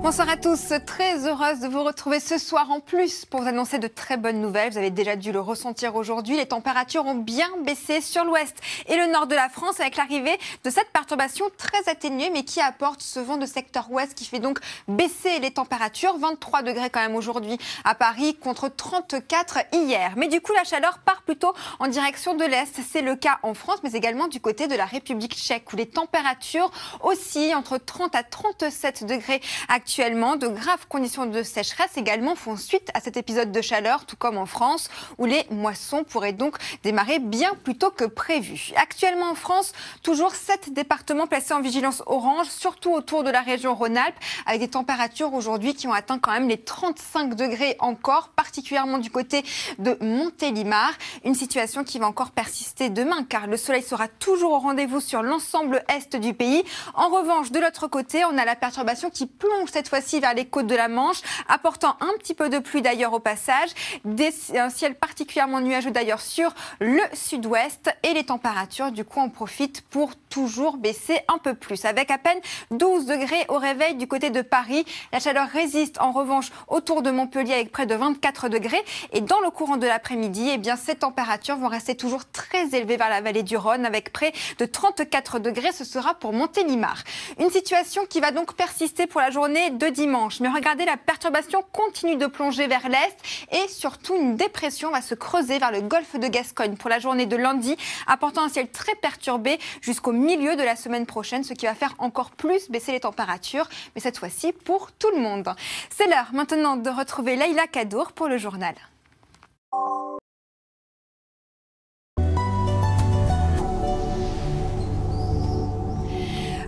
Bonsoir à tous, très heureuse de vous retrouver ce soir en plus pour vous annoncer de très bonnes nouvelles. Vous avez déjà dû le ressentir aujourd'hui, les températures ont bien baissé sur l'ouest et le nord de la France avec l'arrivée de cette perturbation très atténuée mais qui apporte ce vent de secteur ouest qui fait donc baisser les températures. 23 degrés quand même aujourd'hui à Paris contre 34 hier. Mais du coup la chaleur part plutôt en direction de l'est. C'est le cas en France mais également du côté de la République tchèque où les températures oscillent entre 30 à 37 degrés actuellement. De graves conditions de sécheresse également font suite à cet épisode de chaleur, tout comme en France, où les moissons pourraient donc démarrer bien plus tôt que prévu. Actuellement en France, toujours 7 départements placés en vigilance orange, surtout autour de la région Rhône-Alpes, avec des températures aujourd'hui qui ont atteint quand même les 35 degrés encore, particulièrement du côté de Montélimar. Une situation qui va encore persister demain, car le soleil sera toujours au rendez-vous sur l'ensemble est du pays. En revanche, de l'autre côté, on a la perturbation qui plonge cette fois-ci vers les côtes de la Manche, apportant un petit peu de pluie d'ailleurs au passage, un ciel particulièrement nuageux d'ailleurs sur le sud-ouest et les températures du coup en profitent pour toujours baisser un peu plus. Avec à peine 12 degrés au réveil du côté de Paris, la chaleur résiste en revanche autour de Montpellier avec près de 24 degrés et dans le courant de l'après-midi, eh bien, ces températures vont rester toujours très élevées vers la vallée du Rhône avec près de 34 degrés, ce sera pour Montélimar. Une situation qui va donc persister pour la journée de dimanche. Mais regardez, la perturbation continue de plonger vers l'est et surtout une dépression va se creuser vers le golfe de Gascogne pour la journée de lundi, apportant un ciel très perturbé jusqu'au milieu de la semaine prochaine, ce qui va faire encore plus baisser les températures, mais cette fois-ci pour tout le monde. C'est l'heure maintenant de retrouver Leïla Kadour pour le journal.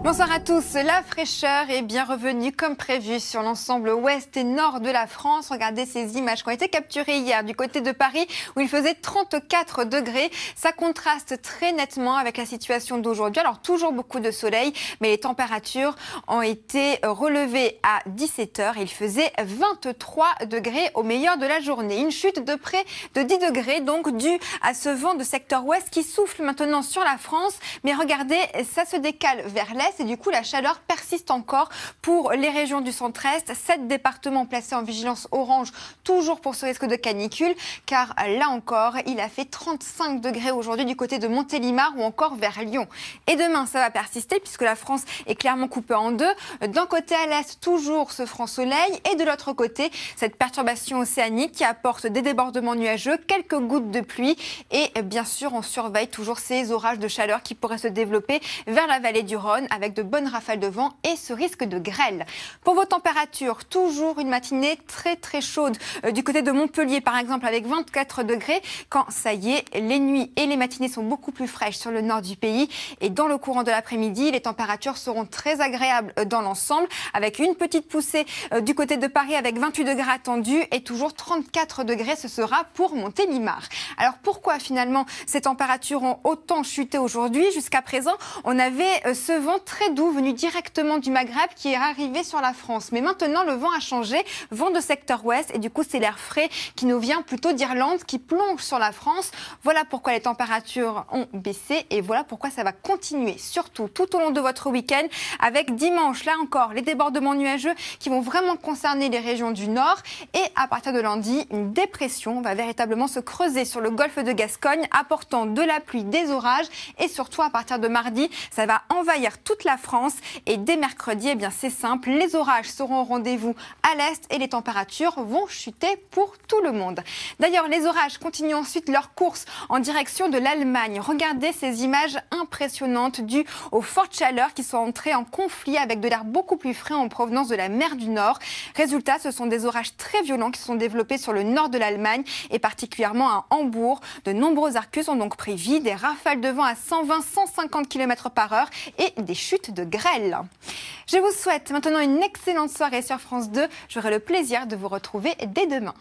Bonsoir à tous. La fraîcheur est bien revenue comme prévu sur l'ensemble ouest et nord de la France. Regardez ces images qui ont été capturées hier du côté de Paris où il faisait 34 degrés. Ça contraste très nettement avec la situation d'aujourd'hui. Alors toujours beaucoup de soleil, mais les températures ont été relevées à 17h. Il faisait 23 degrés au meilleur de la journée. Une chute de près de 10 degrés donc due à ce vent de secteur ouest qui souffle maintenant sur la France. Mais regardez, ça se décale vers l'est. Et du coup, la chaleur persiste encore pour les régions du centre-est. 7 départements placés en vigilance orange, toujours pour ce risque de canicule, car là encore, il a fait 35 degrés aujourd'hui du côté de Montélimar ou encore vers Lyon. Et demain, ça va persister puisque la France est clairement coupée en deux. D'un côté à l'est, toujours ce franc soleil et de l'autre côté, cette perturbation océanique qui apporte des débordements nuageux, quelques gouttes de pluie et bien sûr, on surveille toujours ces orages de chaleur qui pourraient se développer vers la vallée du Rhône avec de bonnes rafales de vent et ce risque de grêle. Pour vos températures, toujours une matinée très chaude du côté de Montpellier par exemple avec 24 degrés quand ça y est, les nuits et les matinées sont beaucoup plus fraîches sur le nord du pays et dans le courant de l'après-midi, les températures seront très agréables dans l'ensemble avec une petite poussée du côté de Paris avec 28 degrés attendus et toujours 34 degrés, ce sera pour Montélimar. Alors pourquoi finalement ces températures ont autant chuté aujourd'hui? Jusqu'à présent, on avait ce vent très doux venu directement du Maghreb qui est arrivé sur la France. Mais maintenant, le vent a changé, vent de secteur ouest et du coup, c'est l'air frais qui nous vient plutôt d'Irlande qui plonge sur la France. Voilà pourquoi les températures ont baissé et voilà pourquoi ça va continuer, surtout tout au long de votre week-end avec dimanche, là encore, les débordements nuageux qui vont vraiment concerner les régions du nord et à partir de lundi, une dépression va véritablement se creuser sur le golfe de Gascogne, apportant de la pluie, des orages et surtout à partir de mardi, ça va envahir toute la France et dès mercredi, eh bien c'est simple, les orages seront au rendez-vous à l'est et les températures vont chuter pour tout le monde. D'ailleurs, les orages continuent ensuite leur course en direction de l'Allemagne. Regardez ces images impressionnantes dues aux fortes chaleurs qui sont entrées en conflit avec de l'air beaucoup plus frais en provenance de la mer du Nord. Résultat, ce sont des orages très violents qui se sont développés sur le nord de l'Allemagne et particulièrement à Hambourg. De nombreux Arcus ont donc pris vie, des rafales de vent à 120-150 km/h et des chutes de grêle. Je vous souhaite maintenant une excellente soirée sur France 2. J'aurai le plaisir de vous retrouver dès demain.